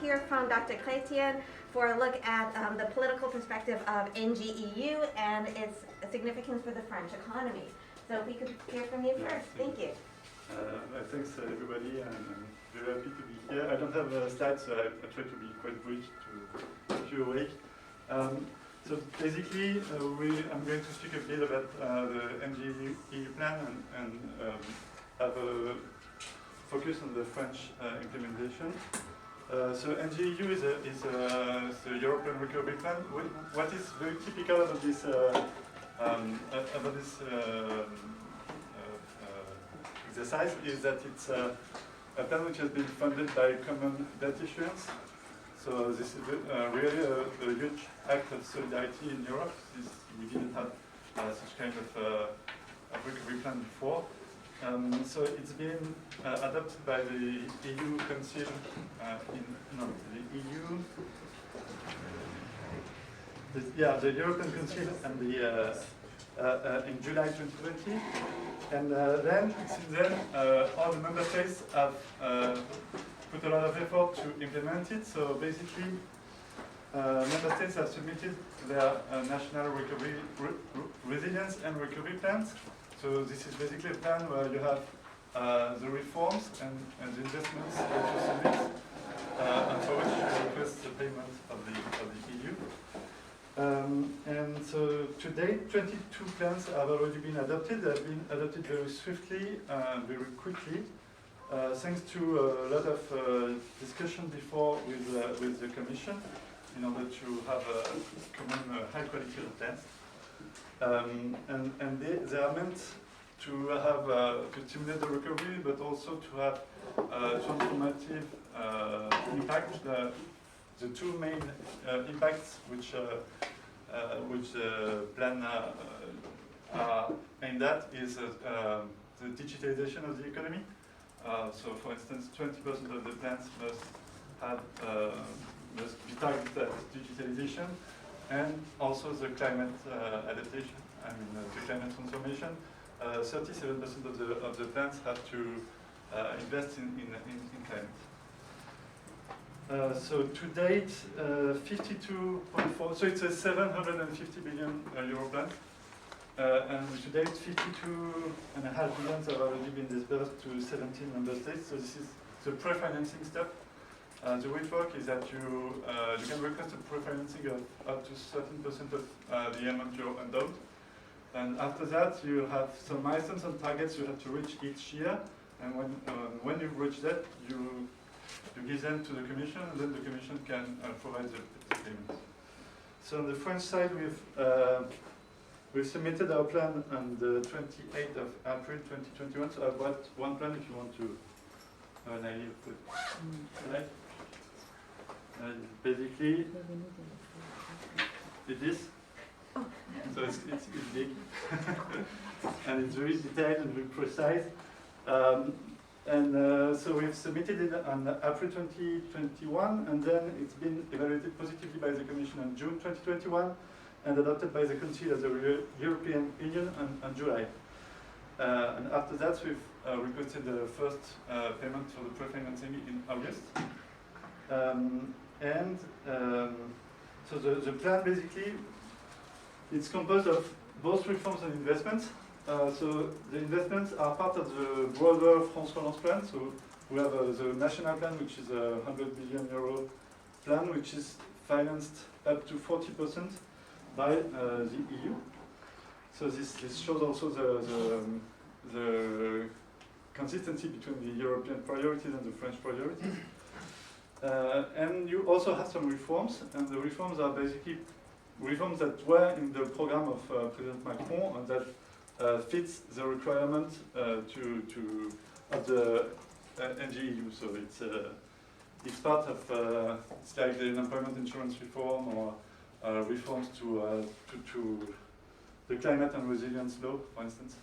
hear from Dr. Chrétien for a look at the political perspective of NGEU and its significance for the French economy. So if we could hear from you first. Thank you. Thanks everybody, and I'm very happy to be here. I don't have slides, so I try to be quite brief to keep you awake. So basically, I'm going to speak a bit about the NGEU plan and have a focus on the French implementation. So NGEU is the European Recovery Plan. What is very typical about this exercise is that it's a plan which has been funded by common debt issuance. So this is really a huge act of solidarity in Europe. We didn't have such kind of recovery plan before. So it's been adopted by the EU Council the European Council and in July 2020. And then, since then, all the member states have put a lot of effort to implement it. So basically, member states have submitted their national recovery, resilience and recovery plans. So this is basically a plan where you have the reforms and the investments that you submit, and for which you request the payment of the EU. And so to date, 22 plans have already been adopted. They have been adopted very swiftly, very quickly, thanks to a lot of discussion before with the Commission in order to have a common high quality of plans. And they are meant to have to stimulate the recovery, but also to have transformative impact. The two main impacts which the plan are aimed at is the digitalization of the economy. So, for instance, 20% of the plans must be targeted at digitalization, and also the climate adaptation. I mean, the climate transformation. 37% of the plans have to invest in climate. So to date, 52.4. So it's a 750 billion euro plan, and to date, 52.5 billion have already been disbursed to 17 member states. So this is the pre-financing step. The way it works is that you can request a pre-financing of up to 13% of the amount you're endowed. And after that, you have some milestones and targets you have to reach each year. And when you've reached that, you give them to the Commission, and then the Commission can provide the payment. So on the French side, we've submitted our plan on the 28th of April 2021. So I've got one plan if you want to have an idea of it. Basically, it is. So it's big, and it's very detailed and very precise. So we've submitted it on April 2021, and then it's been evaluated positively by the Commission in June 2021, and adopted by the Council of the European Union on July. And after that, we've requested the first payment for the pre-financing in August. So the plan basically, it's composed of both reforms and investments. So the investments are part of the broader France Relance plan. So we have the national plan, which is a 100 billion euro plan, which is financed up to 40% by the EU. So this shows also the consistency between the European priorities and the French priorities. And you also have some reforms, and the reforms are basically reforms that were in the program of President Macron, and that fits the requirement of the NGEU. So it's part of it's like the unemployment insurance reform, or reforms to the climate and resilience law, for instance.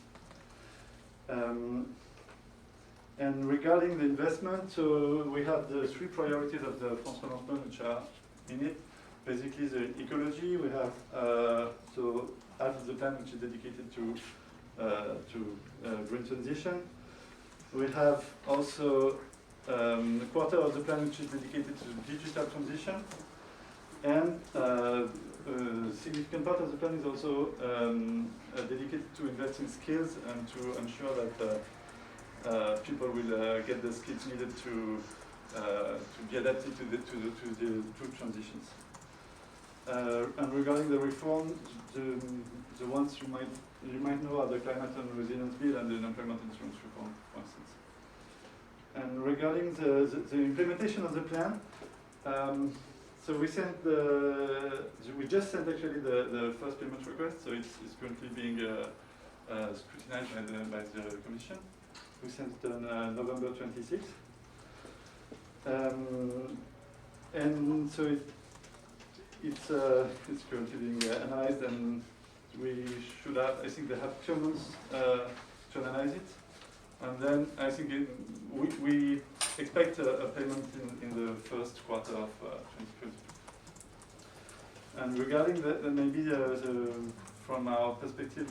And regarding the investment, so we have the three priorities of the France Relance plan, which are in it. Basically, the ecology. We have so half of the plan which is dedicated to green transition. We have also a quarter of the plan which is dedicated to digital transition, and a significant part of the plan is also dedicated to invest in skills and to ensure that people will get the skills needed to be adapted to the two transitions. And regarding the reform, the ones you might know are the Climate and Resilience Bill and the Unemployment Insurance Reform, for instance. And regarding the implementation of the plan, so we just sent actually the first payment request, so it's currently being scrutinized by the Commission. We sent it on November 26th. And so it's currently being analyzed, and we should have, I think they have 2 months to analyze it. And then I think we expect a payment in the first quarter of 2020. And regarding maybe from our perspective,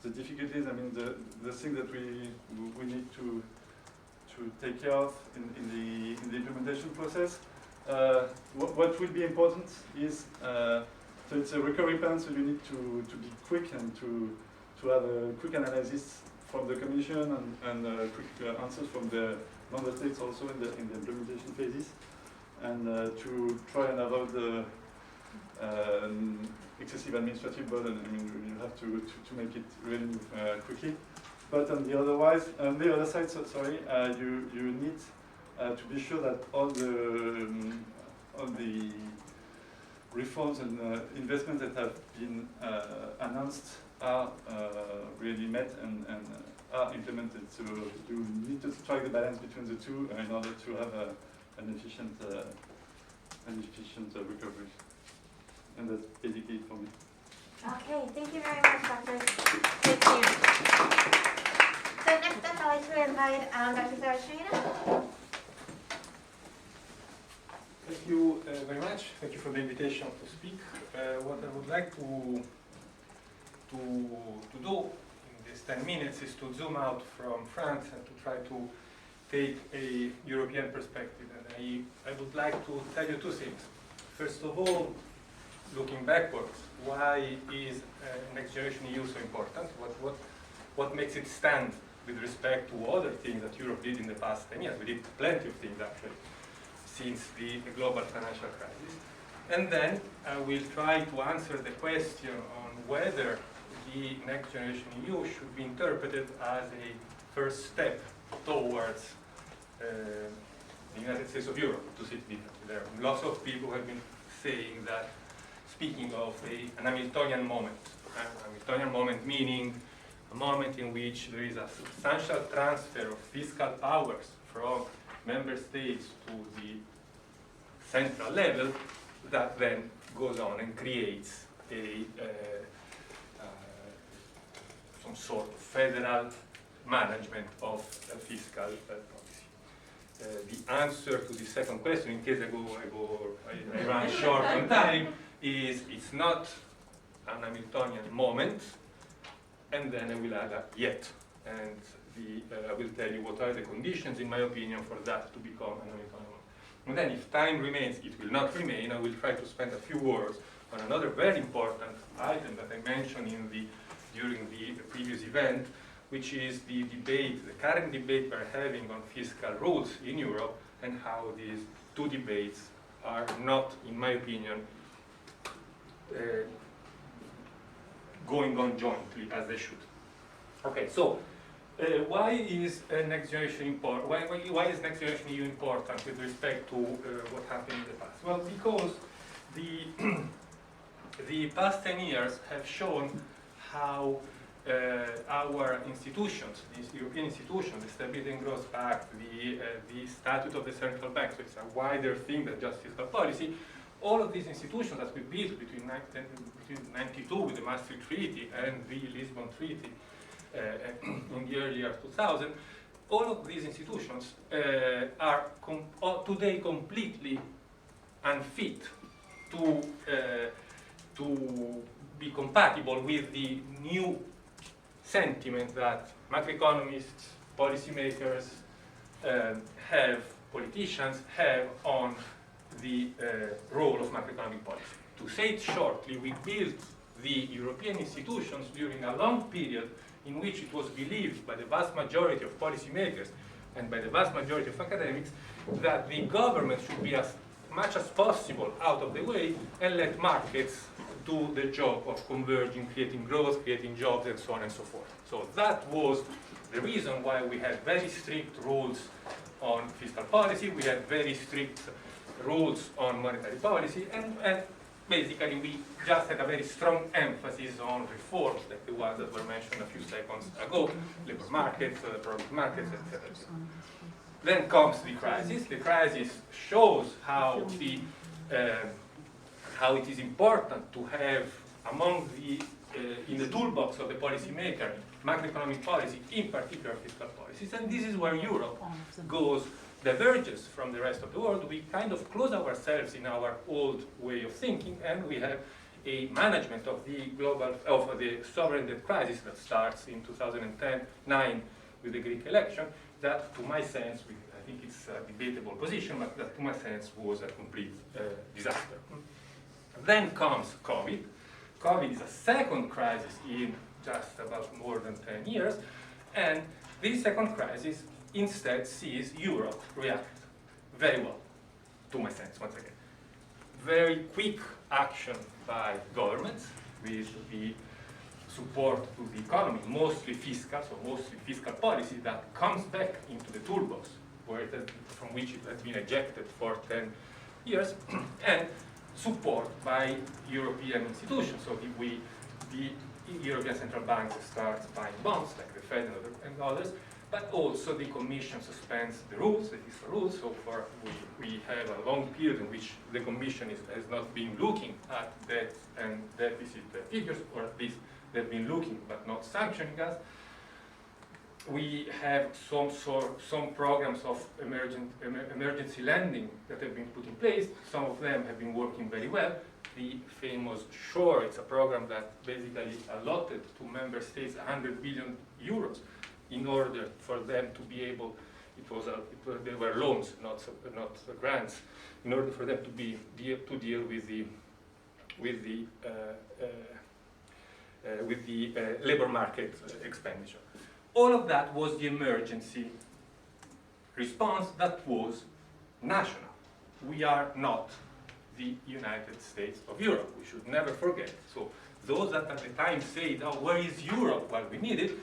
the difficulties, I mean, the thing that we need to take care of in the implementation process. What will be important is, so it's a recovery plan, so you need to be quick and to have a quick analysis from the Commission and quick answers from the member states also in the implementation phases, and to try and avoid the excessive administrative burden. I mean, you have to make it really move quickly. But on the other side, sorry, you need to be sure that all the reforms and investments that have been announced are really met and are implemented. So you need to strike the balance between the two in order to have an efficient recovery. And that's basically it for me. Okay, thank you very much, Dr. Chrétien. So next up, I'd like to invite Dr. Saraceno. Thank you very much. Thank you for the invitation to speak. What I would like to do in these 10 minutes is to zoom out from France and to try to take a European perspective. And I would like to tell you 2 things. First of all, looking backwards, why is Next Generation EU so important? What makes it stand with respect to other things that Europe did in the past 10 years? We did plenty of things actually since the global financial crisis. And then I will try to answer the question on whether the Next Generation EU should be interpreted as a first step towards the United States of Europe, to say it differently. There are lots of people who have been saying that, speaking of an Hamiltonian moment. An Hamiltonian moment meaning a moment in which there is a substantial transfer of fiscal powers from member states to the central level that then goes on and creates some sort of federal management of fiscal policy. The answer to the second question, in case I run short on time, is it's not an Hamiltonian moment, and then I will add a yet. And I will tell you what are the conditions, in my opinion, for that to become an Hamiltonian moment. And then if time remains, it will not remain. I will try to spend a few words on another very important item that I mentioned during the previous event, which is the current debate we're having on fiscal rules in Europe, and how these 2 debates are not, in my opinion, going on jointly as they should. Okay, so why is Next Generation important? Why is Next Generation EU important with respect to what happened in the past? Well, because the past 10 years have shown how our institutions, these European institutions, the Stability and Growth Pact, the Statute of the Central Bank, so it's a wider thing than just fiscal policy. All of these institutions that we built between 1992 with the Maastricht Treaty and the Lisbon Treaty in the early years 2000, all of these institutions are today completely unfit to be compatible with the new sentiment that macroeconomists, policymakers politicians have on the role of macroeconomic policy. To say it shortly, we built the European institutions during a long period in which it was believed by the vast majority of policymakers and by the vast majority of academics that the government should be as much as possible out of the way and let markets do the job of converging, creating growth, creating jobs, and so on and so forth. So that was the reason why we had very strict rules on fiscal policy, we had very strict rules on monetary policy, and basically we just had a very strong emphasis on reforms like the ones that were mentioned a few seconds ago, labor markets, product markets, etc. Then comes the crisis. The crisis shows how it is important to have among the in the toolbox of the policymaker macroeconomic policy, in particular fiscal policies, and this is where Europe diverges from the rest of the world. We kind of close ourselves in our old way of thinking, and we have a management of the sovereign debt crisis that starts in 2009 with the Greek election. That, to my sense, I think it's a debatable position, but that, to my sense, was a complete disaster. Then comes COVID. COVID is a second crisis in just about more than 10 years, and this second crisis instead sees Europe react very well, to my sense, once again. Very quick action by governments with the support to the economy, mostly fiscal, so mostly fiscal policy that comes back into the toolbox from which it has been ejected for 10 years, and support by European institutions. So the European Central Bank starts buying bonds, like the Fed and others, but also the Commission suspends the rules, the fiscal rules. So far we have a long period in which the Commission has not been looking at debt and deficit figures, or at least they've been looking but not sanctioning us. We have some programs of emergency lending that have been put in place. Some of them have been working very well. The famous SURE, it's a program that basically allotted to member states 100 billion euros in order for them to be able, they were loans, not grants, in order for them to deal with the labor market expenditure. All of that was the emergency response that was national. We are not the United States of Europe. We should never forget. So those that at the time said, oh, where is Europe? Well, we need it.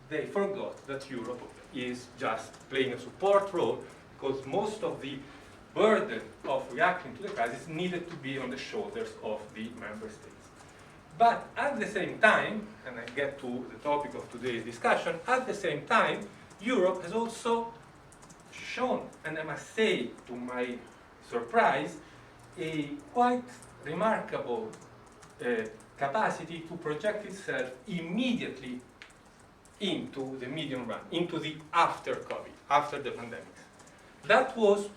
They forgot that Europe is just playing a support role, because most of the burden of reacting to the crisis needed to be on the shoulders of the member states. But at the same time, and I get to the topic of today's discussion, at the same time, Europe has also shown, and I must say, to my surprise, a quite remarkable capacity to project itself immediately into the medium run, into the after COVID, after the pandemic. That was,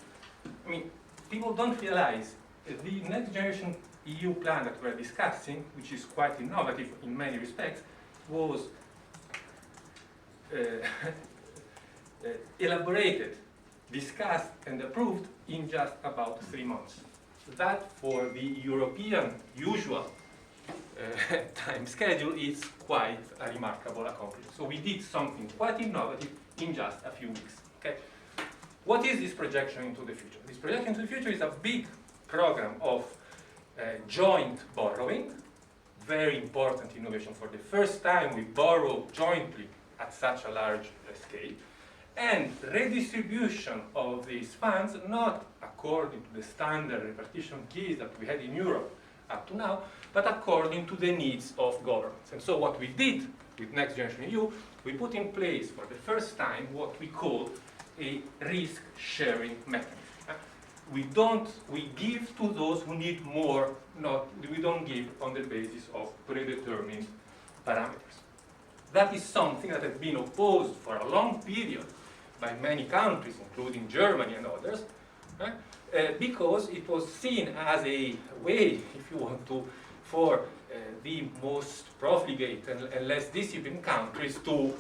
I mean, people don't realize the Next Generation EU plan that we're discussing, which is quite innovative in many respects, was elaborated, discussed, and approved in just about 3 months. That, for the European usual time schedule, is quite a remarkable accomplishment. So we did something quite innovative in just a few weeks. Okay? What is this projection into the future? This projection into the future is a big program of joint borrowing, very important innovation. For the first time, we borrow jointly at such a large scale, and redistribution of these funds, not according to the standard repartition keys that we had in Europe up to now, but according to the needs of governments. And so what we did with Next Generation EU, we put in place for the first time what we call a risk-sharing mechanism. We give to those who need more, we don't give on the basis of predetermined parameters. That is something that has been opposed for a long period by many countries, including Germany and others, because it was seen as a way, if you want to, for the most profligate and less disciplined countries to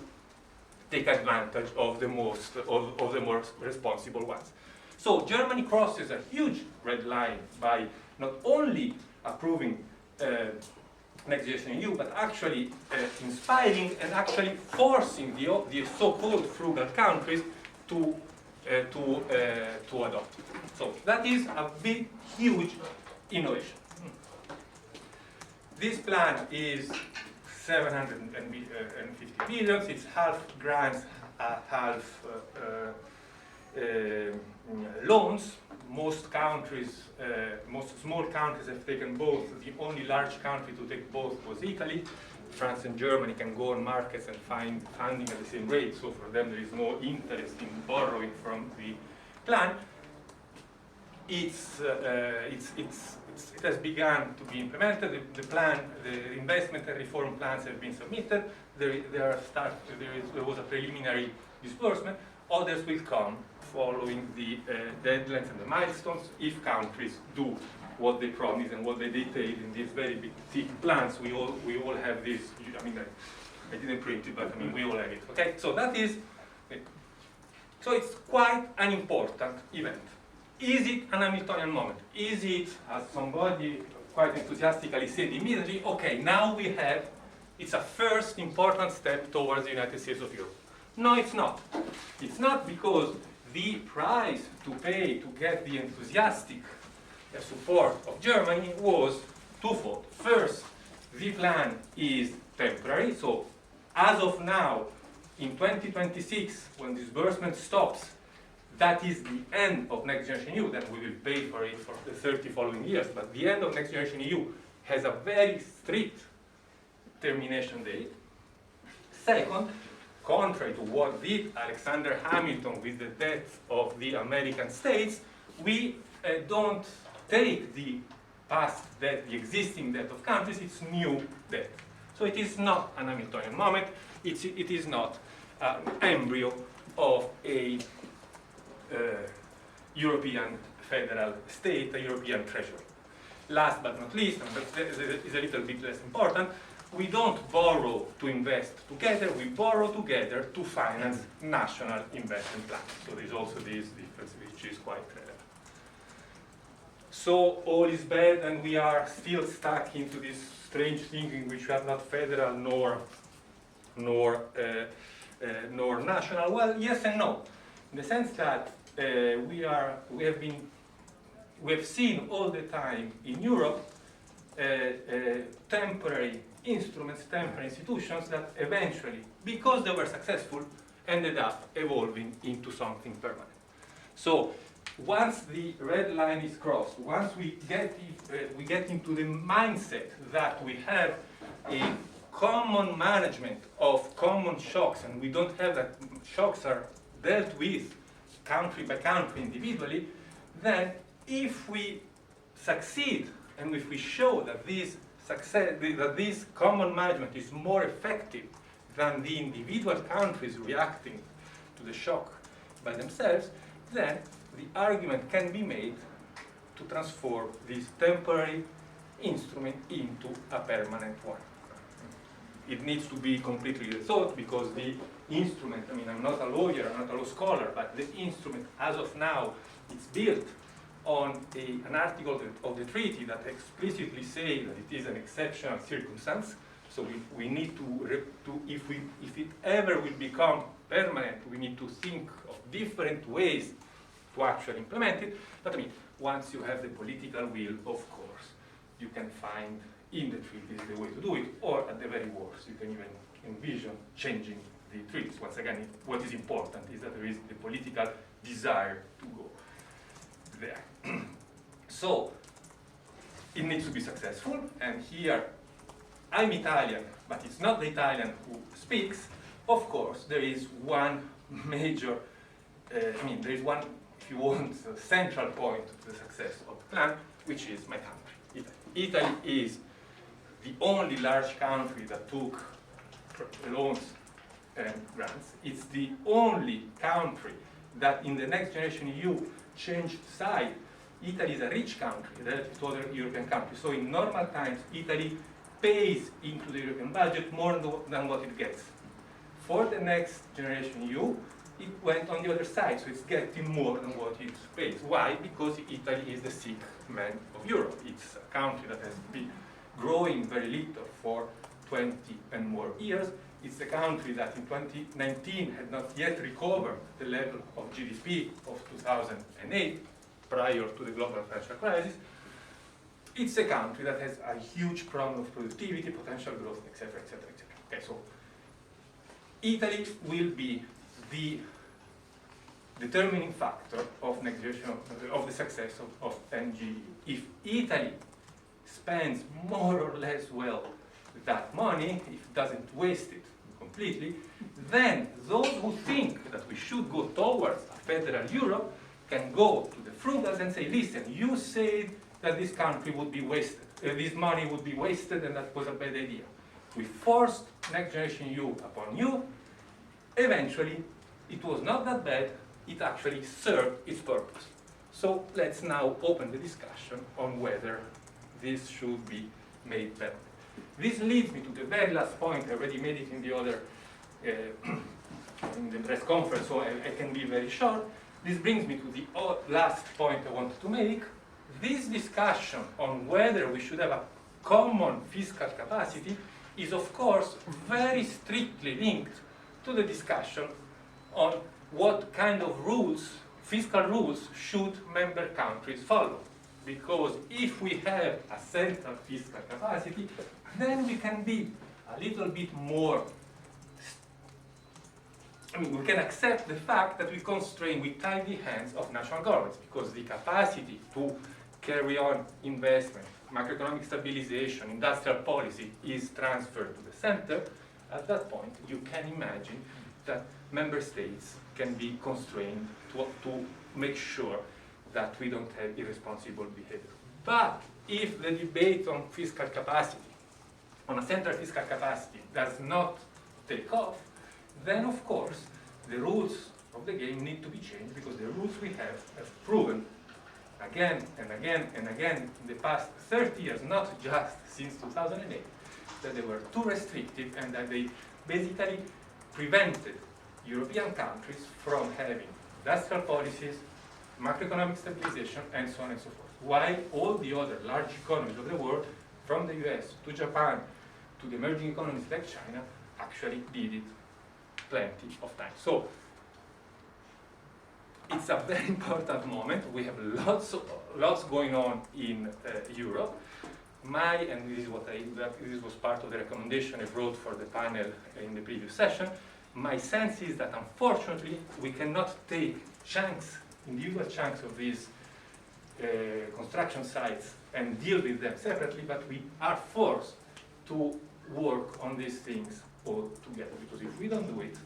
take advantage of the most of the more responsible ones. So Germany crosses a huge red line by not only approving Next Generation EU, but actually inspiring and actually forcing the so-called frugal countries to adopt. So that is a big, huge innovation. This plan is 750 billion. It's half grants, half loans. Most countries, most small countries have taken both. The only large country to take both was Italy. France and Germany can go on markets and find funding at the same rate, so for them there is no interest in borrowing from the plan. It has begun to be implemented. The plan, the investment and reform plans have been submitted. There was a preliminary disbursement. Others will come following the deadlines and the milestones if countries do what they promise and what they detail in these very big thick plans. We all have this. I mean, I didn't print it, but I mean we all have it. Okay, so that is. So it's quite an important event. Is it an Hamiltonian moment? Is it, as somebody quite enthusiastically said immediately, okay, now we have, it's a first important step towards the United States of Europe? No, it's not. It's not because the price to pay to get the enthusiastic support of Germany was twofold. First, the plan is temporary, so as of now, in 2026, when disbursement stops, that is the end of Next Generation EU. Then we will pay for it for the 30 following years. But the end of Next Generation EU has a very strict termination date. Second, contrary to what did Alexander Hamilton with the death of the American states, we don't take the past debt, the existing debt of countries, it's new debt. So it is not an Hamiltonian moment, it is not an embryo of a European federal state, a European treasury. Last but not least, and that is a little bit less important, we don't borrow to invest together, we borrow together to finance national investment plans. So there's also this difference which is quite relevant. So all is bad and we are still stuck into this strange thinking which we are not federal nor national. Well, yes and no. In the sense that we have seen all the time in Europe temporary instruments, temporary institutions that eventually, because they were successful, ended up evolving into something permanent. So once the red line is crossed, once we get into the mindset that we have a common management of common shocks, and we don't have that shocks are dealt with country by country individually, then if we succeed and if we show that this common management is more effective than the individual countries reacting to the shock by themselves, then the argument can be made to transform this temporary instrument into a permanent one. It needs to be completely rethought because the instrument, I mean, I'm not a lawyer, I'm not a law scholar, but the instrument as of now, it's built on an article of the treaty that explicitly say that it is an exceptional circumstance. So we need to if it ever will become permanent, we need to think of different ways to actually implement it. But I mean, once you have the political will, of course, you can find in the treaties the way to do it, or at the very worst, you can even envision changing the treaties. Once again, what is important is that there is the political desire to go there. So, it needs to be successful, and here, I'm Italian, but it's not the Italian who speaks. Of course, there is one major, there is one, if you want, central point to the success of the plan, which is my country, Italy. Italy is the only large country that took loans and grants. It's the only country that in the Next Generation EU changed side. Italy is a rich country relative to other European countries. So in normal times, Italy pays into the European budget more than what it gets for the next generation EU, it went on the other side, so it's getting more than what it pays. Why? Because Italy is the sick man of Europe. It's a country that has been growing very little for 20 and more years. It's a country that in 2019 had not yet recovered the level of GDP of 2008, prior to the global financial crisis. It's a country that has a huge problem of productivity, potential growth, etc., etc., etc. Okay, so Italy will be the determining factor of negotiation of the success of NGE. If Italy spends more or less well that money, if it doesn't waste it completely, then those who think that we should go towards a federal Europe can go to the frugals and say, listen, you said that this country would be wasted, this money would be wasted, and that was a bad idea. We forced next generation EU upon you. Eventually, it was not that bad. It actually served its purpose. So let's now open the discussion on whether this should be made better. This leads me to the very last point. I already made it in the other in the press conference, so I can be very short. This brings me to the last point I wanted to make. This discussion on whether we should have a common fiscal capacity is, of course, very strictly linked to the discussion on what kind of rules, fiscal rules, should member countries follow. Because if we have a central fiscal capacity, then we can be a little bit more, we can accept the fact that we constrain, we tie the hands of national governments, because the capacity to carry on investment, macroeconomic stabilization, industrial policy is transferred to the center. At that point, you can imagine that member states can be constrained to make sure that we don't have irresponsible behavior. But if the debate on fiscal capacity, on a central fiscal capacity, does not take off, then of course the rules of the game need to be changed, because the rules we have proven again and again and again in the past 30 years, not just since 2008, that they were too restrictive and that they basically prevented European countries from having industrial policies, macroeconomic stabilization, and so on and so forth. While all the other large economies of the world, from the US to Japan to the emerging economies like China, actually did it plenty of times. So it's a very important moment. We have lots going on in Europe. And this is this was part of the recommendation I wrote for the panel in the previous session. My sense is that unfortunately we cannot take chunks, individual chunks of these construction sites and deal with them separately, but we are forced to work on these things all together, because if we don't do it,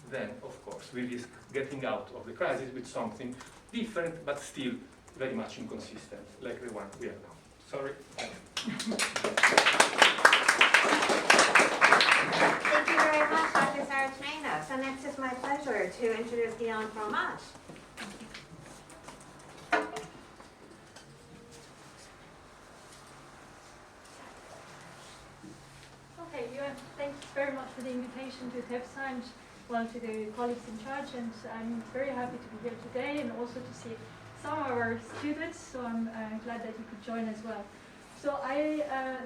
then of course we risk getting out of the crisis with something different but still very much inconsistent, like the one we have now. Sorry. Thank you very much, Dr. Saraceno. So next it's my pleasure to introduce Diane Fromage. Okay, thanks very much for the invitation to TEPSA and to the colleagues in charge, and I'm very happy to be here today and also to see some of our students, so I'm glad that you could join as well. So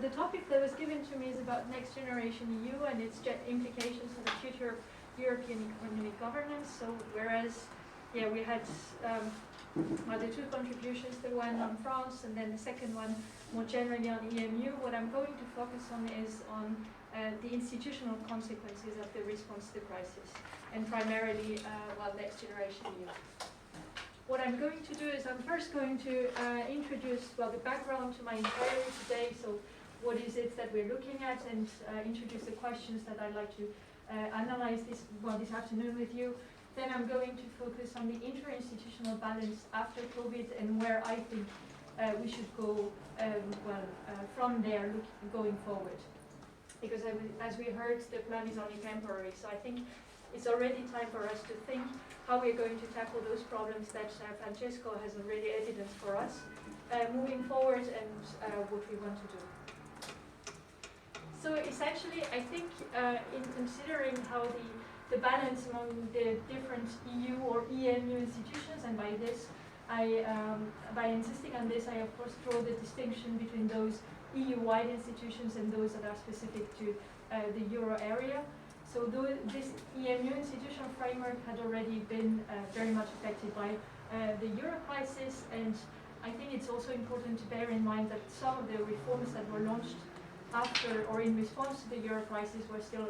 the topic that was given to me is about next generation EU and its implications for the future of European economic governance. So whereas, we had the two contributions, the one on France and then the second one more generally on EMU, what I'm going to focus on is on the institutional consequences of the response to the crisis, and primarily, next generation EU. What I'm going to do is I'm first going to introduce, the background to my inquiry today, so what is it that we're looking at, and introduce the questions that I'd like to analyze this afternoon with you. Then I'm going to focus on the interinstitutional balance after COVID and where I think we should go from there going forward. Because as we heard, the plan is only temporary, so I think it's already time for us to think how we're going to tackle those problems that Francesco has already evidenced for us moving forward, and what we want to do. So essentially, I think in considering how the the balance among the different EU or EMU institutions, and by this, by insisting on this, I of course draw the distinction between those EU-wide institutions and those that are specific to the euro area. So this EMU institutional framework had already been very much affected by the euro crisis, and I think it's also important to bear in mind that some of the reforms that were launched after or in response to the euro crisis were still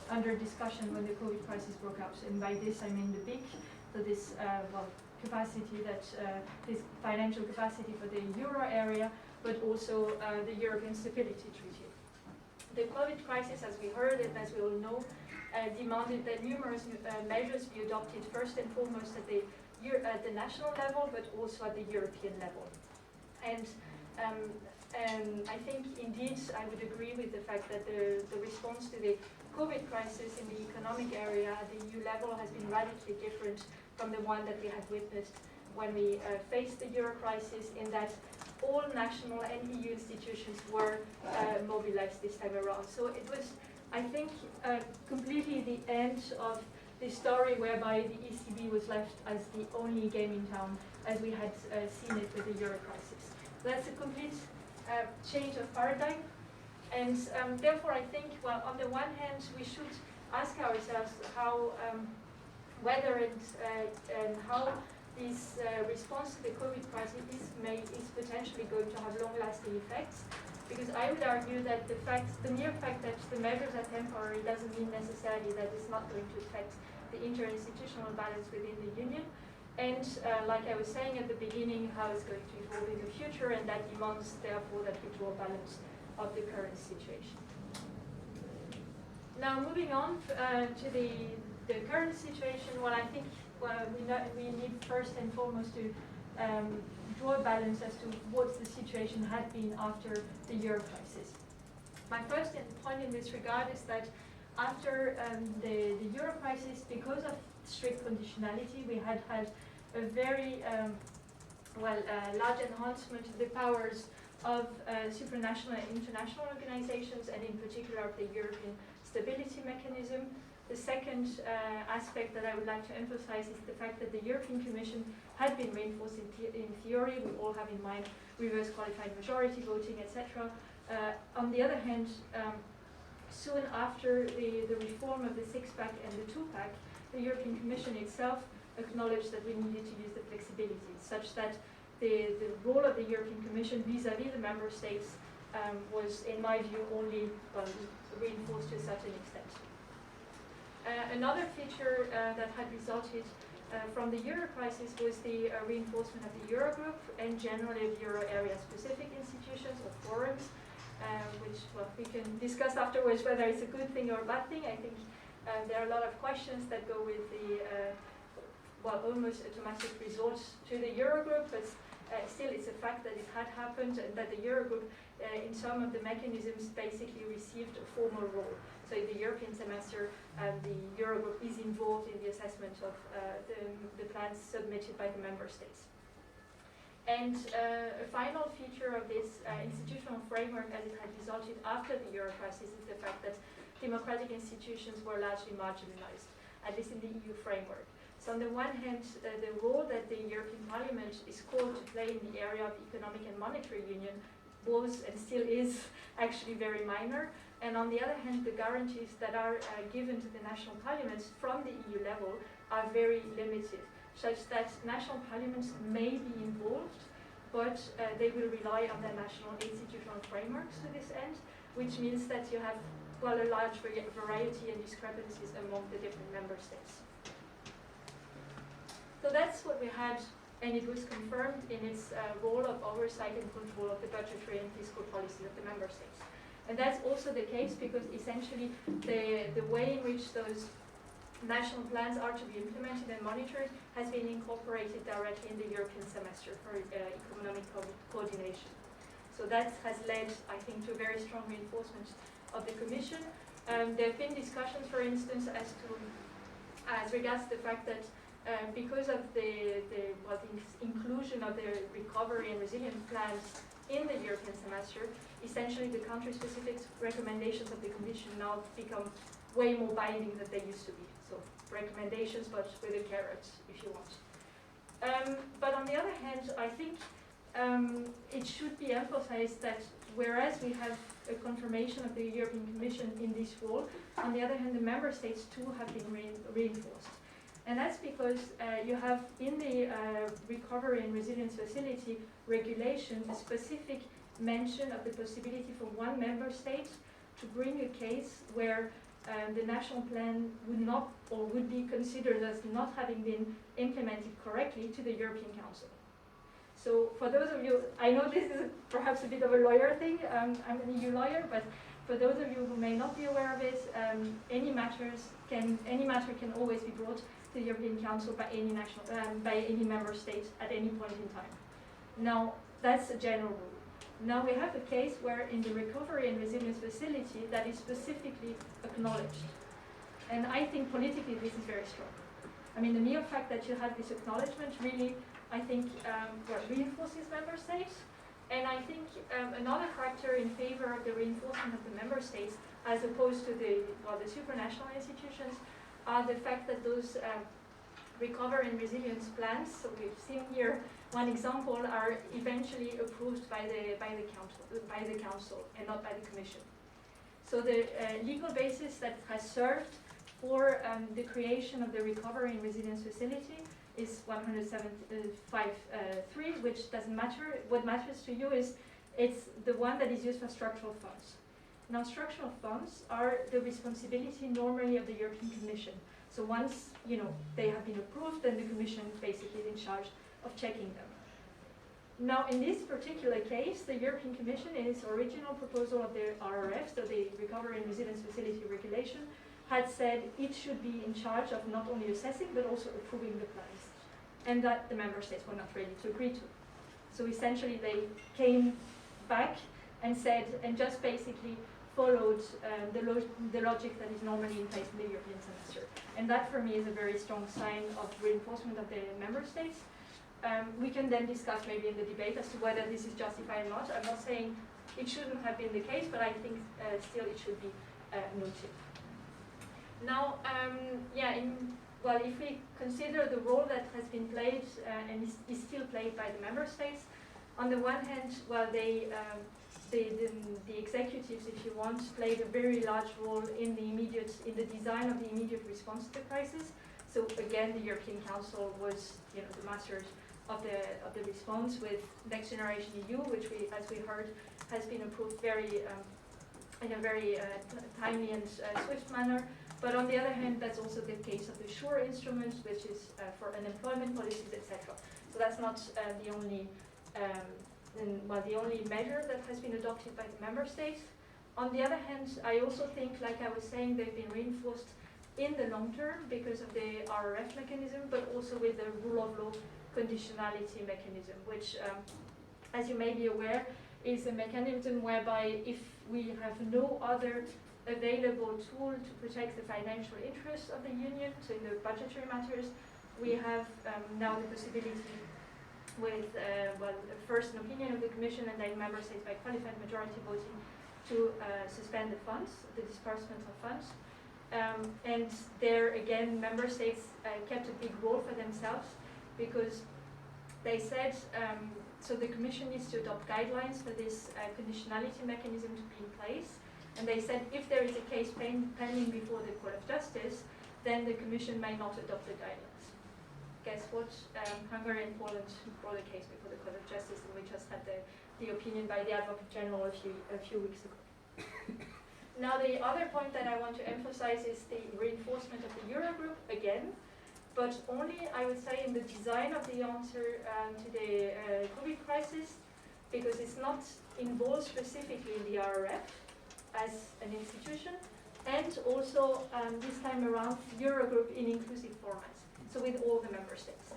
under discussion when the COVID crisis broke out. And by this I mean the BIC, so this capacity that this financial capacity for the euro area, but also the European Stability Treaty. The COVID crisis, as we heard and as we all know, demanded that numerous measures be adopted first and foremost at the national level, but also at the European level. And I think indeed I would agree with the fact that the response to the COVID crisis in the economic area at the EU level has been radically different from the one that we had witnessed when we faced the euro crisis, in that all national and EU institutions were mobilized this time around. So it was, I think, completely the end of the story whereby the ECB was left as the only game in town, as we had seen it with the euro crisis. That's a complete change of paradigm, and therefore I think, well, on the one hand, we should ask ourselves how, whether and how this response to the COVID crisis is potentially going to have long-lasting effects. Because I would argue that the mere fact that the measures are temporary doesn't mean necessarily that it's not going to affect the interinstitutional balance within the Union. And like I was saying at the beginning, how it's going to evolve in the future, and that demands, therefore, that we draw balance of the current situation. Now, moving on to the current situation, well, I think we need first and foremost to draw a balance as to what the situation had been after the euro crisis. My first point in this regard is that after the euro crisis, because of strict conditionality, we had a very large enhancement of the powers of supranational and international organizations, and in particular of the European Stability Mechanism. The second aspect that I would like to emphasize is the fact that the European Commission had been reinforced in theory. We all have in mind reverse qualified majority voting, etc. On the other hand, soon after the reform of the six-pack and the two-pack, the European Commission itself acknowledged that we needed to use the flexibility, such that the role of the European Commission vis-à-vis the member states was, in my view, only reinforced to a certain extent. Another feature that had resulted from the euro crisis was the reinforcement of the Eurogroup and generally of euro area specific institutions or forums, which we can discuss afterwards whether it's a good thing or a bad thing. I think there are a lot of questions that go with the almost automatic resort to the Eurogroup, but still it's a fact that it had happened and that the Eurogroup in some of the mechanisms basically received a formal role. So in the European semester, the Eurogroup is involved in the assessment of the plans submitted by the member states. And a final feature of this institutional framework, as it had resulted after the euro crisis, is the fact that democratic institutions were largely marginalized, at least in the EU framework. So on the one hand, the role that the European Parliament is called to play in the area of economic and monetary union was and still is actually very minor. And on the other hand, the guarantees that are given to the national parliaments from the EU level are very limited, such that national parliaments may be involved, but they will rely on their national institutional frameworks to this end, which means that you have a large variety and discrepancies among the different member states. So that's what we had, and it was confirmed in its role of oversight and control of the budgetary and fiscal policies of the member states. And that's also the case because essentially the way in which those national plans are to be implemented and monitored has been incorporated directly in the European semester for economic coordination. So that has led, I think, to a very strong reinforcement of the Commission. There have been discussions, for instance, as regards the fact that because of the inclusion of the recovery and resilience plans in the European semester, essentially the country-specific recommendations of the Commission now become way more binding than they used to be. So recommendations, but with a carrot, if you want. But on the other hand, I think it should be emphasized that whereas we have a confirmation of the European Commission in this role, on the other hand, the member states too have been reinforced. And that's because you have in the Recovery and Resilience Facility regulation a specific mention of the possibility for one member state to bring a case where the national plan would not or would be considered as not having been implemented correctly to the European Council. So for those of you, I know this is perhaps a bit of a lawyer thing, I'm an EU lawyer, but for those of you who may not be aware of it, any matter can always be brought to the European Council by any member state at any point in time. Now, that's a general rule. Now we have a case where in the Recovery and Resilience Facility that is specifically acknowledged. And I think politically this is very strong. I mean, the mere fact that you have this acknowledgement really, I think, reinforces member states. And I think another factor in favor of the reinforcement of the member states as opposed to the supranational institutions are the fact that those recovery and resilience plans, so we've seen here one example, are eventually approved by the council and not by the Commission. So the legal basis that has served for the creation of the Recovery and Resilience Facility is 175.3, which doesn't matter. What matters to you is it's the one that is used for structural funds. Now, structural funds are the responsibility normally of the European Commission. So once they have been approved, then the Commission basically is in charge of checking them. Now, in this particular case, the European Commission, in its original proposal of the RRF, so the Recovery and Resilience Facility regulation, had said it should be in charge of not only assessing but also approving the plans, and that the member states were not ready to agree to. So essentially, they came back and said, and just basically followed the logic that is normally in place in the European semester. And that for me is a very strong sign of reinforcement of the member states. We can then discuss maybe in the debate as to whether this is justified or not. I'm not saying it shouldn't have been the case, but I think still it should be noted. Now, if we consider the role that has been played and is still played by the member states, on the one hand, the executives, if you want, played a very large role in the design of the immediate response to the crisis. So again, the European Council was, the masters of the response with Next Generation EU, which as we heard, has been approved in a very timely and swift manner. But on the other hand, that's also the case of the SURE instrument, which is for unemployment policies, etc. So that's not the only measure that has been adopted by the member states. On the other hand, I also think, like I was saying, they've been reinforced in the long term because of the RRF mechanism, but also with the rule of law conditionality mechanism, which, as you may be aware, is a mechanism whereby if we have no other available tool to protect the financial interests of the Union, so in the budgetary matters, we have now the possibility with first an opinion of the Commission and then member states by qualified majority voting to suspend the funds, the disbursement of funds. And there again, member states kept a big role for themselves because they said, so the Commission needs to adopt guidelines for this conditionality mechanism to be in place. And they said if there is a case pending before the Court of Justice, then the Commission may not adopt the guidelines. Guess what? Hungary and Poland brought a case before the Court of Justice, and we just had the opinion by the Advocate General a few weeks ago. Now, the other point that I want to emphasize is the reinforcement of the Eurogroup again, but only, I would say, in the design of the answer to the COVID crisis, because it's not involved specifically in the RRF as an institution, and also this time around Eurogroup in inclusive formats, so with all the member states.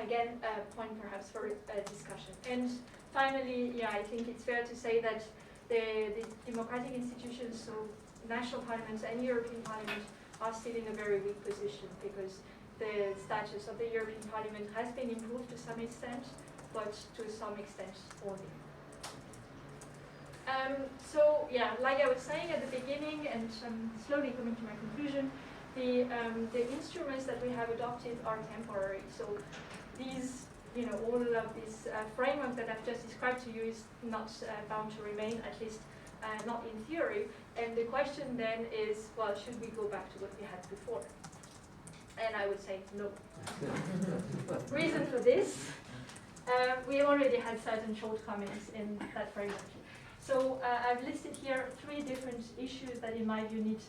Again, a point perhaps for discussion. And finally, I think it's fair to say that the democratic institutions, so national parliaments and European Parliament, are still in a very weak position because the status of the European Parliament has been improved to some extent, but to some extent only. So yeah, like I was saying at the beginning, and I'm slowly coming to my conclusion, the instruments that we have adopted are temporary. So these, all of this framework that I've just described to you is not bound to remain, at least not in theory. And the question then is, well, should we go back to what we had before? And I would say no. Reason for this, we already had certain shortcomings in that framework. So I've listed here 3 different issues that in my view need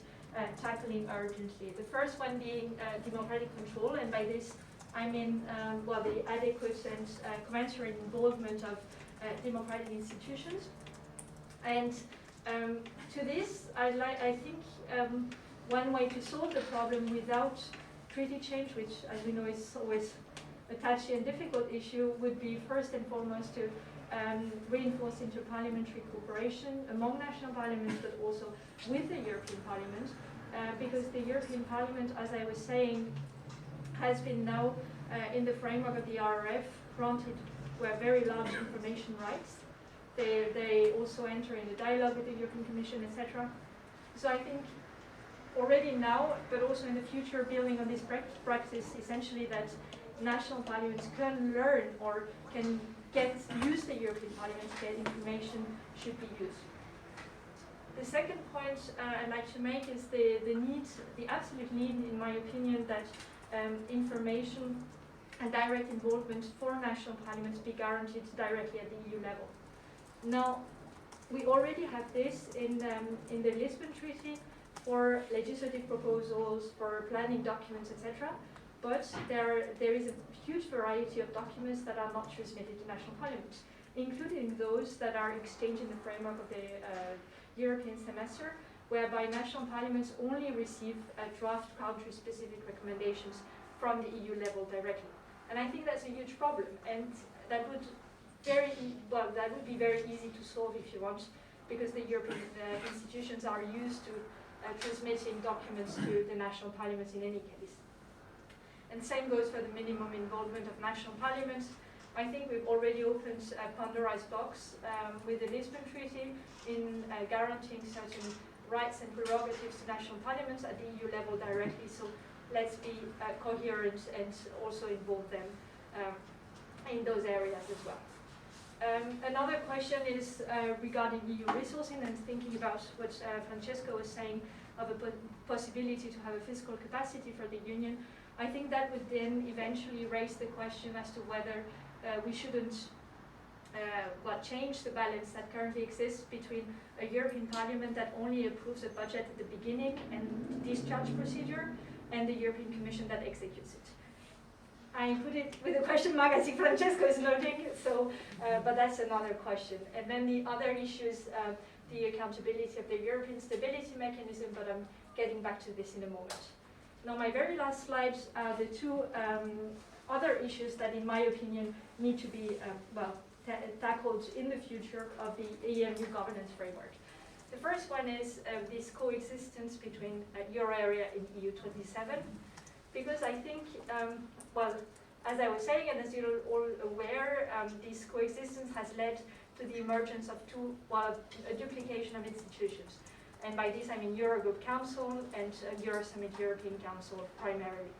tackling urgently. The first one being democratic control, and by this I mean the adequate and commensurate involvement of democratic institutions. And to this, I think one way to solve the problem without treaty change, which as we know is always a touchy and difficult issue, would be first and foremost to reinforce interparliamentary cooperation among national parliaments, but also with the European Parliament, because the European Parliament, as I was saying, has been now in the framework of the RRF granted very large information rights. They also enter in a dialogue with the European Commission, etc. So I think already now, but also in the future, building on this practice, essentially that national parliaments can learn or can use the European Parliament to get information should be used. The second point I'd like to make is the absolute need, in my opinion, that information and direct involvement for national parliaments be guaranteed directly at the EU level. Now, we already have this in the Lisbon Treaty for legislative proposals, for planning documents, etc. But there is a huge variety of documents that are not transmitted to national parliaments, including those that are exchanged in the framework of the European semester, whereby national parliaments only receive draft country-specific recommendations from the EU level directly. And I think that's a huge problem, and that would be very easy to solve if you want, because the European institutions are used to transmitting documents to the national parliaments in any case. And same goes for the minimum involvement of national parliaments. I think we've already opened Pandora's box with the Lisbon Treaty in guaranteeing certain rights and prerogatives to national parliaments at the EU level directly. So let's be coherent and also involve them in those areas as well. Another question is regarding EU resourcing and thinking about what Francesco was saying of a possibility to have a fiscal capacity for the Union. I think that would then eventually raise the question as to whether we shouldn't change the balance that currently exists between a European Parliament that only approves a budget at the beginning and discharge procedure, and the European Commission that executes it. I put it with a question mark, I think Francesco is noting, so, but that's another question. And then the other issue is the accountability of the European Stability Mechanism, but I'm getting back to this in a moment. Now, my very last slide are the 2 other issues that, in my opinion, need to be tackled in the future of the EMU governance framework. The first one is this coexistence between Euro area and EU 27, because I think, as I was saying, and as you're all aware, this coexistence has led to the emergence of a duplication of institutions. And by this I mean Eurogroup Council and Eurosummit European Council primarily.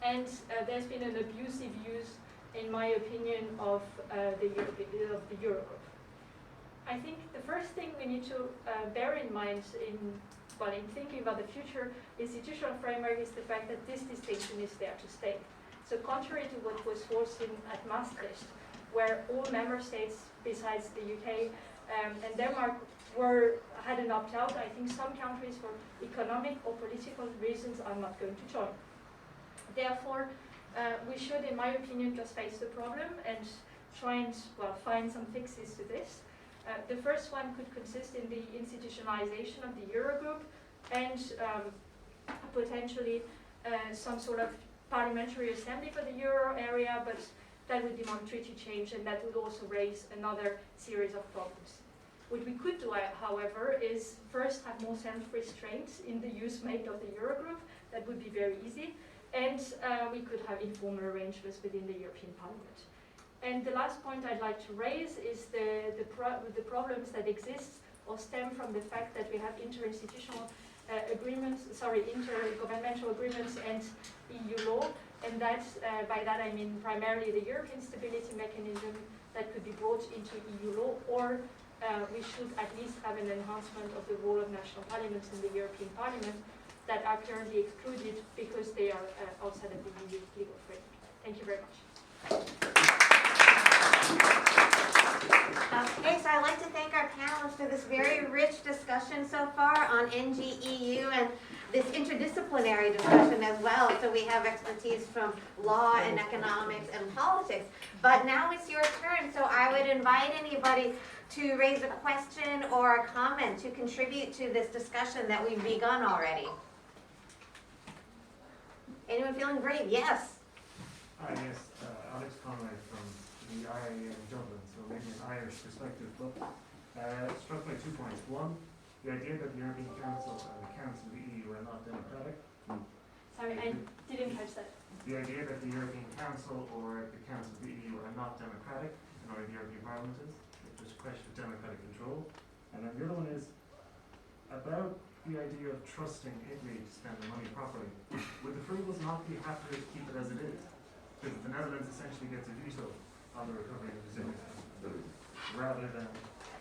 And there's been an abusive use, in my opinion, of the Eurogroup. I think the first thing we need to bear in mind in thinking about the future institutional framework is the fact that this distinction is there to stay. So contrary to what was foreseen at Maastricht, where all member states besides the UK and Denmark had an opt-out, I think some countries for economic or political reasons are not going to join. Therefore, we should, in my opinion, just face the problem and try and find some fixes to this. The first one could consist in the institutionalization of the Eurogroup and potentially some sort of parliamentary assembly for the Euro area, but that would demand treaty change, and that would also raise another series of problems. What we could do, however, is first have more self-restraint in the use made of the Eurogroup. That would be very easy. And we could have informal arrangements within the European Parliament. And the last point I'd like to raise is the problems that exist or stem from the fact that we have intergovernmental agreements and EU law, and that by that I mean primarily the European Stability Mechanism that could be brought into EU law, or we should at least have an enhancement of the role of national parliaments in the European Parliament that are currently excluded because they are outside of the EU legal framework. Thank you very much. Okay, so I'd like to thank our panelists for this very rich discussion so far on NGEU and this interdisciplinary discussion as well. So we have expertise from law and economics and politics. But now it's your turn, so I would invite anybody to raise a question or a comment to contribute to this discussion that we've begun already. Anyone feeling brave? Yes. Hi, yes, Alex Conway from the IIA in Dublin, so maybe an Irish perspective, but struck by 2 points. One, the idea that the European Council and the Council of the EU are not democratic. Sorry, I didn't catch that. The idea that the European Council or the Council of the EU are not democratic, nor the European Parliament is. There's a question of democratic control. And then the other one is about the idea of trusting Italy to spend the money properly. Would the Frugals not be happier to keep it as it is? Because the Netherlands essentially gets a veto on the recovery and resilience rather than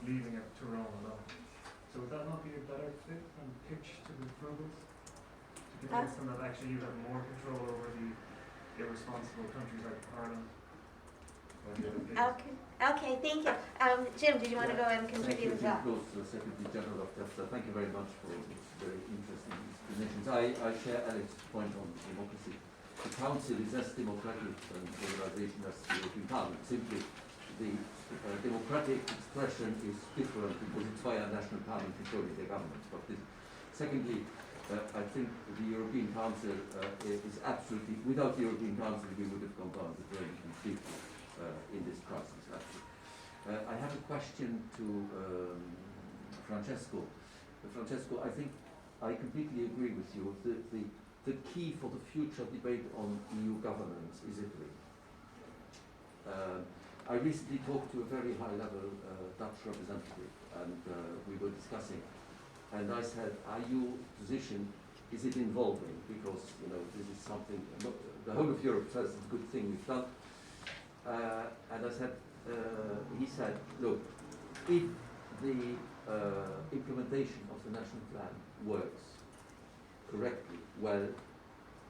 leaving it to Rome alone. So would that not be a better fit and pitch to the Frugals? To convince them that actually you have more control over the irresponsible countries like Ireland? Okay, thank you. Jim, did you want to go and contribute as well? Thank you, close to the Secretary General of TEPSA. Thank you very much for these very interesting explanations. I share Alex's point on democracy. The Council is as democratic an organization as the European Parliament. Simply, the democratic expression is different because it's via national parliament controlling their governments. But secondly, I think the European Council is absolutely, without the European Council, we would have gone down the drain completely in this crisis, actually. I have a question to Francesco. Francesco, I think I completely agree with you. The key for the future debate on EU governance is Italy. I recently talked to a very high-level Dutch representative, and we were discussing. And I said, "Are your position? Is it involving? Because this is something the whole of Europe says it's a good thing we've done." And I said, he said, "Look, if the implementation of the national plan works correctly, well,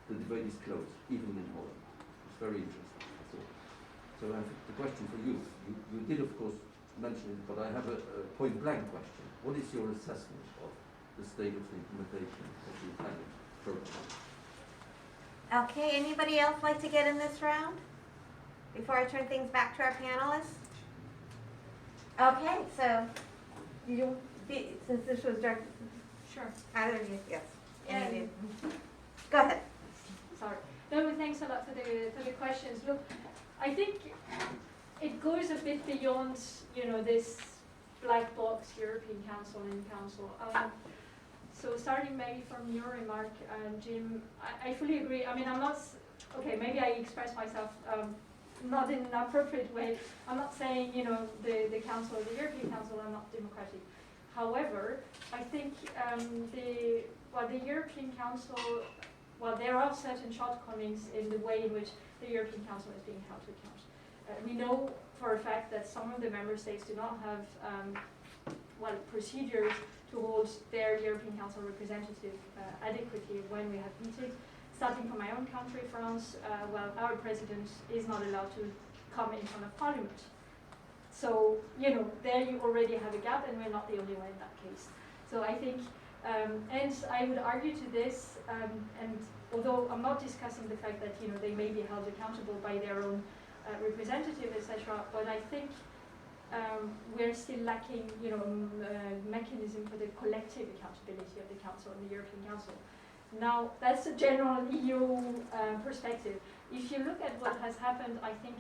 the debate is closed, even in Holland." It's very interesting. So I think the question for you, you did of course mention it, but I have a point blank question. What is your assessment of the state of the implementation of the Italian program? Okay, anybody else like to get in this round before I turn things back to our panelists? Okay, so since this was directed, Sure. either of you, yes. Any of Yeah. you. Go ahead. Sorry. No, thanks a lot for the questions. Look, I think it goes a bit beyond, this black box European Council and Council. So starting maybe from your remark, Jim, I fully agree. I mean, I'm not, okay, maybe I express myself not in an appropriate way. I'm not saying, the Council or the European Council are not democratic. However, I think the European Council, there are certain shortcomings in the way in which the European Council is being held to account. We know for a fact that some of the member states do not have procedures to hold their European Council representative adequately when we have meetings. Starting from my own country, France, our president is not allowed to come in front of Parliament. So, there you already have a gap, and we're not the only one in that case. So I think, and I would argue to this, and although I'm not discussing the fact that, they may be held accountable by their own representative, etc., but I think we're still lacking, mechanism for the collective accountability of the Council and the European Council. Now, that's a general EU perspective. If you look at what has happened, I think,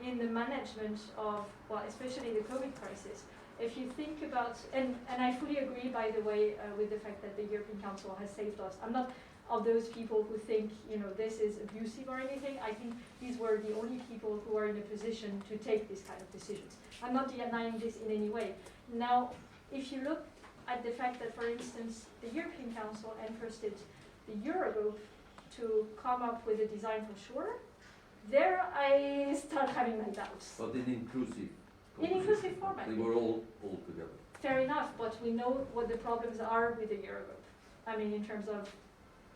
in the management of, especially the COVID crisis, if you think about, and I fully agree, by the way, with the fact that the European Council has saved us. I'm not of those people who think, you know, this is abusive or anything. I think these were the only people who are in a position to take these kind of decisions. I'm not denying this in any way. Now, if you look at the fact that, for instance, the European Council entrusted the Eurogroup to come up with a design for sure, there I start having my doubts. But in inclusive. In inclusive format. They were all together. Fair enough, but we know what the problems are with the Eurogroup. I mean, in terms of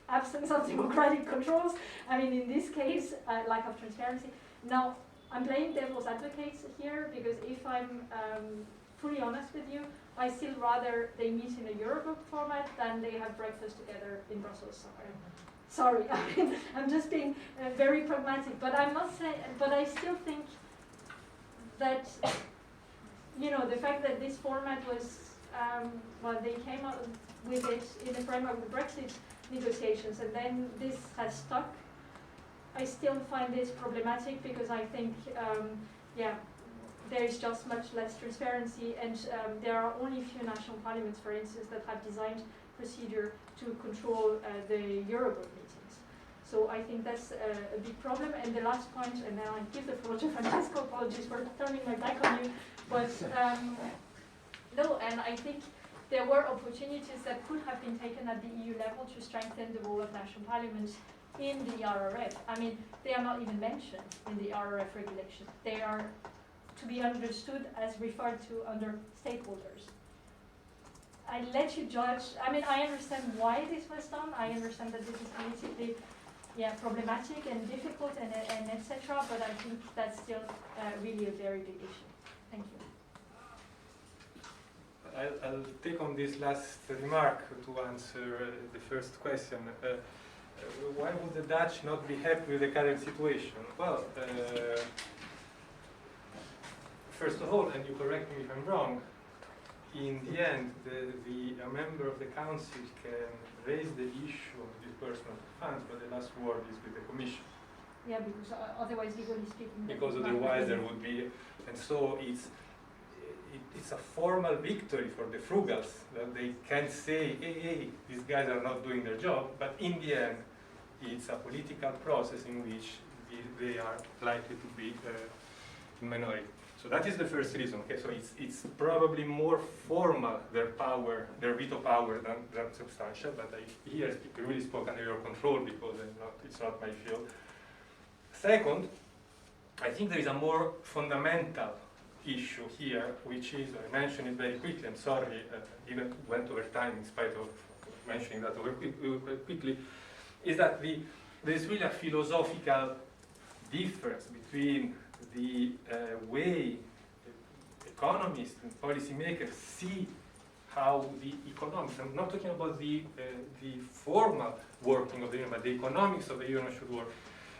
absence of democratic controls, I mean, in this case, lack of transparency. Now, I'm playing devil's advocate here because if I'm fully honest with you, I still rather they meet in a Eurogroup format than they have breakfast together in Brussels somewhere. Sorry, I mean, I'm just being very pragmatic, but I'm not saying, but I still think that, you know, the fact that this format was, well, they came out with it in the framework of the Brexit negotiations, and then this has stuck. I still find this problematic because I think, yeah, there is just much less transparency, and there are only a few national parliaments, for instance, that have designed procedure to control the Eurogroup meetings. So I think that's a big problem. And the last point, and now I give the floor to Francesco, apologies for turning my back on you, but no, and I think there were opportunities that could have been taken at the EU level to strengthen the role of national parliaments in the RRF. I mean, they are not even mentioned in the RRF regulation. They are to be understood as referred to under stakeholders. I let you judge. I mean, I understand why this was done. I understand that this is politically, yeah, problematic and difficult and etc. But I think that's still really a very big issue. Thank you. I'll take on this last remark to answer the first question. Why would the Dutch not be happy with the current situation? Well, first of all, and you correct me if I'm wrong, in the end, a member of the council can raise the issue of disbursement of funds, but the last word is with the Commission. Yeah, because otherwise, legally speaking, because otherwise there would be, and so it's a formal victory for the frugals that they can say, hey, these guys are not doing their job, but in the end, it's a political process in which they are likely to be in minority. So that is the first reason. Okay, so it's probably more formal, their power, their veto power, than substantial. But I here really spoke under your control because it's not my field. Second, I think there is a more fundamental issue here, which is, I mentioned it very quickly. I'm sorry, even went over time in spite of mentioning that over quickly. Is that there's really a philosophical difference between the way economists and policymakers see how the economics, I'm not talking about the formal working of the union, but the economics of the union should work.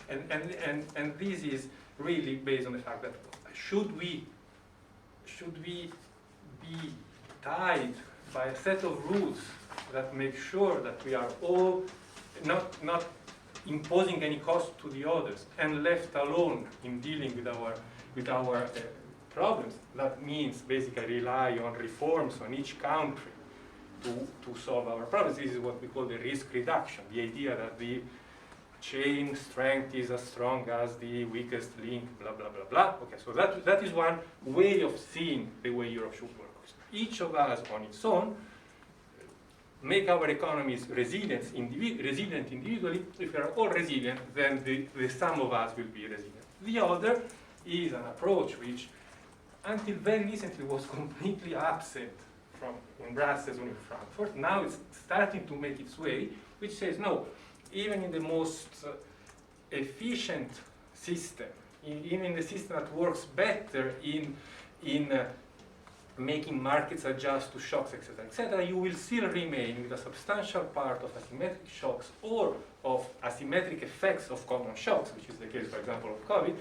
And this is really based on the fact that should we be tied by a set of rules that make sure that we are all not imposing any cost to the others and left alone in dealing with our problems. That means basically rely on reforms on each country to solve our problems. This is what we call the risk reduction, the idea that the chain strength is as strong as the weakest link, blah, blah, blah, blah. Okay, so that is one way of seeing the way Europe should work. Each of us on its own make our economies resilient individually. If we are all resilient, then the sum of us will be resilient. The other is an approach which, until very recently, was completely absent in Brussels or in Frankfurt. Now it's starting to make its way, which says, no, even in the most efficient system, even the system that works better in making markets adjust to shocks, etc., you will still remain with a substantial part of asymmetric shocks or of asymmetric effects of common shocks, which is the case, for example, of COVID,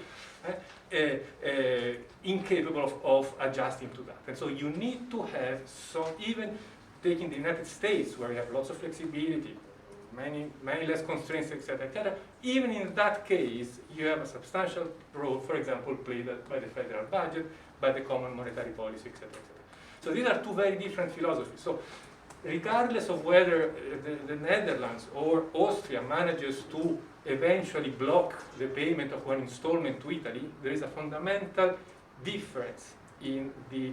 incapable of adjusting to that. And so you need to have some, even taking the United States, where you have lots of flexibility, many less constraints, etc., even in that case, you have a substantial role, for example, played by the federal budget, by the common monetary policy, etc. So these are two very different philosophies. So regardless of whether the Netherlands or Austria manages to eventually block the payment of one installment to Italy, there is a fundamental difference in the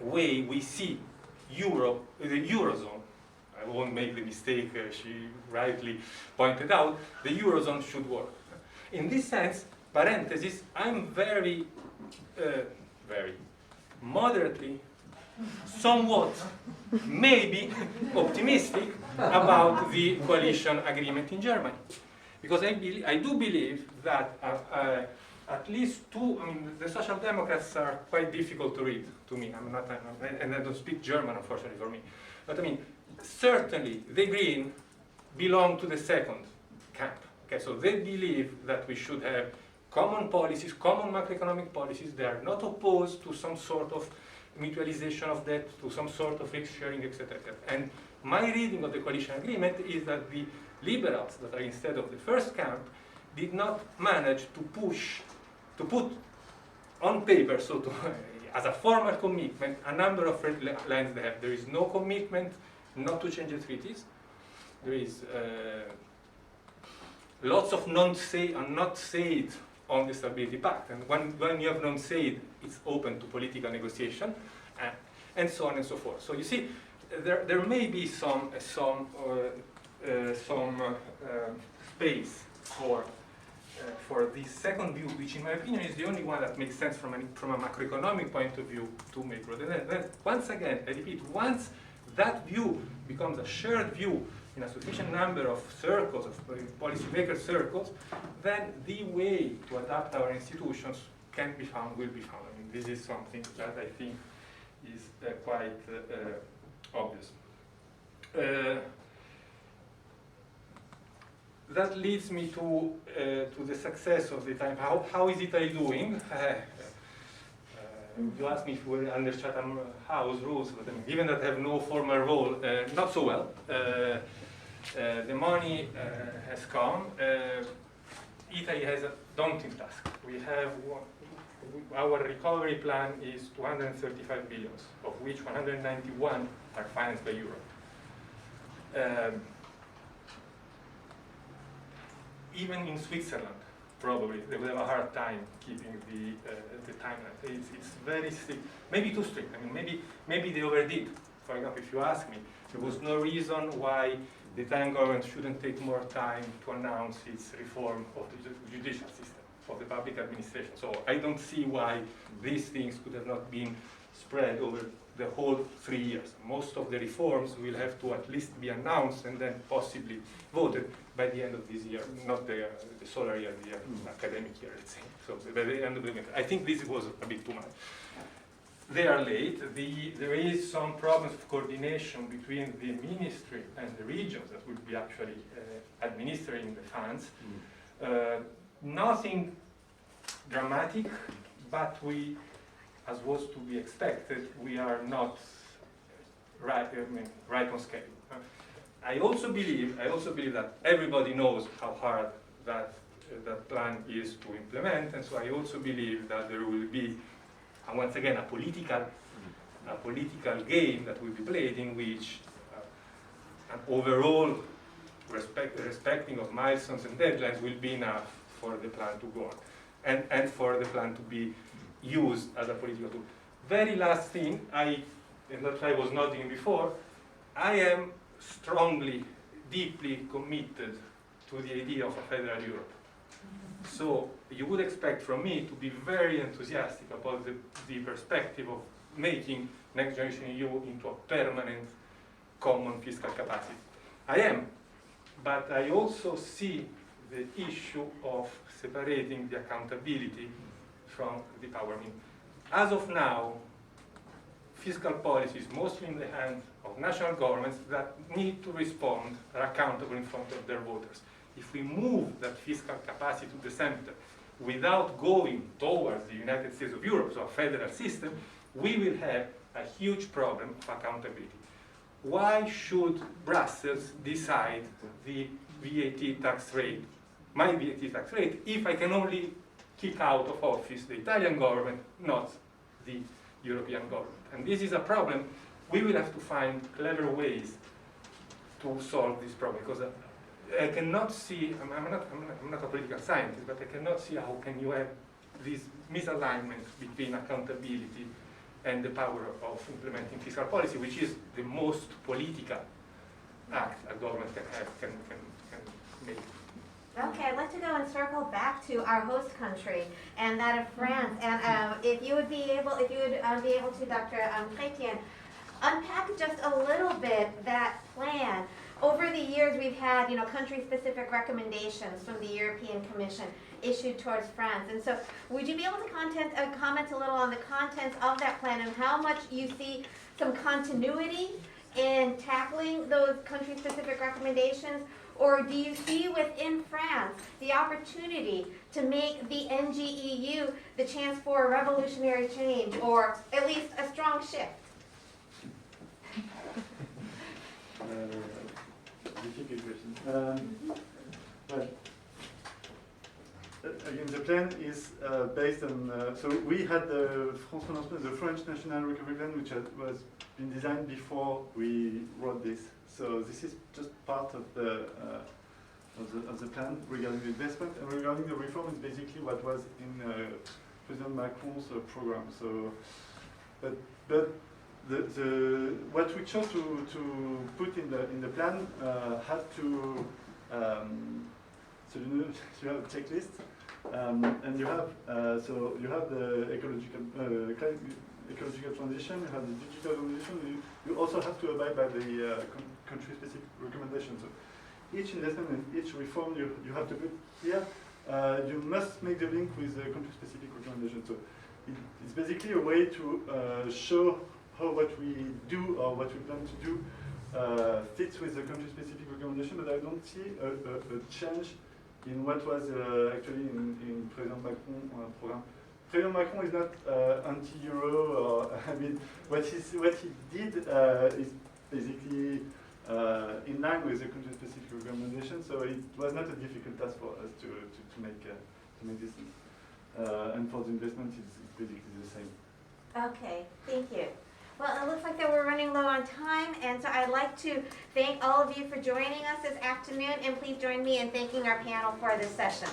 way we see Europe, the Eurozone. I won't make the mistake she rightly pointed out, the Eurozone should work. In this sense, parenthesis, I'm very moderately, somewhat, maybe optimistic about the coalition agreement in Germany. Because I do believe that at least two, I mean, the Social Democrats are quite difficult to read to me. And I don't speak German, unfortunately, for me. But I mean, certainly the Green belong to the second camp. Okay, so they believe that we should have common policies, common macroeconomic policies. They are not opposed to some sort of mutualization of debt, to some sort of risk sharing, etc. And my reading of the coalition agreement is that the liberals that are instead of the first camp did not manage to put on paper, so to, as a formal commitment, a number of red lines they have. There is no commitment not to change the treaties. There is lots of not said on the Stability Pact. And when you have not said, it's open to political negotiation, and so on and so forth. So you see, there may be some space for this second view, which in my opinion is the only one that makes sense from a macroeconomic point of view to make growth. And then once again, I repeat, once that view becomes a shared view in a sufficient number of circles, of policymaker circles, then the way to adapt our institutions can be found, will be found. I mean, this is something that I think is quite obvious. That leads me to the success of the time. How is Italy doing? You asked me if we were under Chatham House rules, but I mean, given that I have no formal role, not so well. The money has come. Italy has a daunting task. We have our recovery plan is 235 billion, of which 191 are financed by Europe. Even in Switzerland, probably they will have a hard time keeping the timeline. It's very strict, maybe too strict. I mean, maybe they overdid. For example, if you ask me, there was no reason why the Italian government shouldn't take more time to announce its reform of the judicial system, of the public administration. So I don't see why these things could have not been spread over the whole 3 years. Most of the reforms will have to at least be announced and then possibly voted by the end of this year, not the solar year, the academic year, let's say. So by the end of the winter. I think this was a bit too much. They are late. There is some problems of coordination between the ministry and the regions that will be actually administering the funds. Nothing dramatic, but we, as was to be expected, we are not right on schedule. I also believe that everybody knows how hard that plan is to implement, and so I also believe that there will be, once again, a political game that will be played in which an overall respecting of milestones and deadlines will be enough for the plan to go on, and for the plan to be used as a political tool. Very last thing, and that I was nodding before, I am strongly, deeply committed to the idea of a federal Europe. So you would expect from me to be very enthusiastic about the perspective of making Next Generation EU into a permanent common fiscal capacity. I am, but I also see the issue of separating the accountability from the power. I mean, as of now, fiscal policy is mostly in the hands of national governments that need to respond, are accountable in front of their voters. If we move that fiscal capacity to the center without going towards the United States of Europe, so a federal system, we will have a huge problem of accountability. Why should Brussels decide the VAT tax rate, my VAT tax rate, if I can only kick out of office the Italian government, not the European government? And this is a problem we will have to find clever ways to solve this problem, because I cannot see, I'm not a political scientist, but I cannot see how can you have this misalignment between accountability and the power of implementing fiscal policy, which is the most political act a government can make. Okay, I'd like to go and circle back to our host country and that of France. And if you would be able to, Dr. Chrétien, unpack just a little bit that plan. Over the years, we've had, country-specific recommendations from the European Commission issued towards France. And so, would you be able to comment a little on the contents of that plan and how much you see some continuity in tackling those country-specific recommendations? Or do you see within France the opportunity to make the NGEU the chance for a revolutionary change, or at least a strong shift? Difficult question. Well, again, the plan is based on, so we had the French National Recovery Plan, which was been designed before we wrote this. So this is just part of the plan regarding the investment, and regarding the reform is basically what was in President Macron's program. So, but what we chose to put in the plan had to so you have a checklist, and you have the ecological transition, you have the digital transition. You also have to abide by the country-specific recommendations. So each investment and each reform you have to put here, you must make the link with the country-specific recommendations. So it's basically a way to show how what we do or what we plan to do fits with the country-specific recommendation, but I don't see a change in what was actually in President Macron's program. President Macron is not anti-euro, or I mean, what he did is basically in line with the country-specific recommendation. So it was not a difficult task for us to make this thing. And for the investment, it's basically the same. Okay, thank you. Well, it looks like that we're running low on time, and so I'd like to thank all of you for joining us this afternoon, and please join me in thanking our panel for this session.